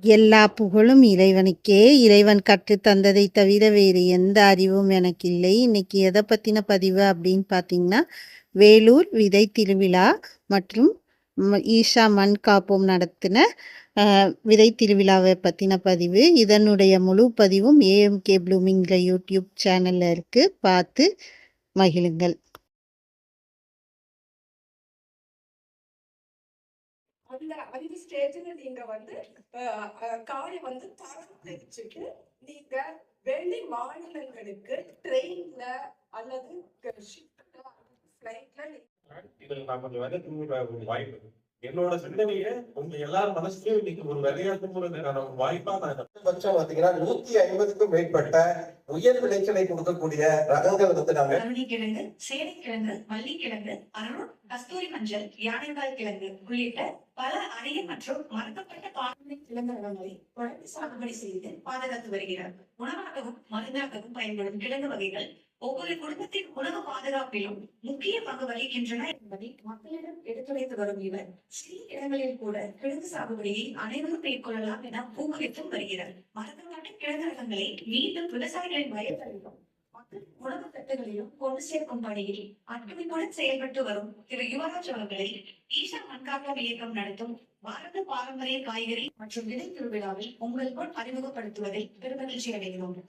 எல்லா புகழும் இறைவனுக்கே. இறைவன் கற்றுத் தந்ததை தவிர வேறு எந்த அறிவும் எனக்கு இல்லை. இன்னைக்கு எதை பத்தின பதிவு அப்படின்னு பார்த்தீங்கன்னா, வேலூர் விதை திருவிழா மற்றும் ஈஷா மண் காப்போம் நடத்தின விதை திருவிழாவை பத்தின பதிவு. இதனுடைய முழு பதிவும் ஏஎம்கே ப்ளூமிங்கிற யூடியூப் சேனல்ல இருக்கு, பார்த்து மகிழுங்கள். அந்த 5 ஸ்டேஜ்ல நீங்க வந்து காரை வந்து தரம் பிரிச்சுட்டு நீங்க வெளி மாநிலங்களுக்கு ட்ரெயின்ல அல்லது ஷிப்ல ஃபிளைட்ல இதுல நான் கொஞ்சம் விளையாட்டு வாய்ப்பு என்னோட சிந்தனையை உங்க எல்லாரும் மனசுலயும் இன்னைக்கு ஒரு விளையாட்டு போறதுக்கான ஒரு வாய்ப்பா நான் பட்சம் பாத்தீங்கன்னா 150க்கும் மேற்பட்ட உயர் விளைச்சலை கொடுக்கக்கூடிய ரகங்கள் வந்து நாங்க கிழங்கு, சேனைக்கிழங்கு, மல்லிக்கிழங்கு, அருள், கஸ்தூரி மஞ்சள், யானைக்காய் கிழங்கு உள்ளிட்ட பல அரிய மற்றும் மறக்கப்பட்ட பாரம்பரிய கிழங்கு ரகங்களை தொடர்ந்து சாகுபடி செய்து பாதுகாத்து வருகிறார். உணவாகவும் மருந்தாகவும் பயன்படும் கிழங்கு வகைகள் ஒவ்வொரு குடும்பத்தின் உணவு பாதுகாப்பிலும் முக்கிய பங்கு வகிக்கின்றன என்பதை மக்களிடம் எடுத்துரைத்து வரும் இவர் சிறிய இடங்களில் கூட கிழங்கு சாகுபடியை அனைவரும் மேற்கொள்ளலாம் என ஊக்குவித்தும் வருகிறார். மறக்கப்பட்ட கிழங்கு ரகங்களை மீண்டும் விவசாயிகளின் வயல்களிலும் மக்களின் உணவு தட்டுகளிலும் கொண்டு சேர்க்கும் பணியில் அர்ப்பணிப்புடன் செயல்பட்டு வரும் திரு யுவராஜ் அவர்களை ஈஷா மண்காப்போம் இயக்கம் நடத்தும் பாரத பாரம்பரிய காய்கறி மற்றும் விதை திருவிழாவில் உங்கள் முன் அறிமுகப்படுத்துவதை பெருமகிழ்ச்சி அடைகிறோம்.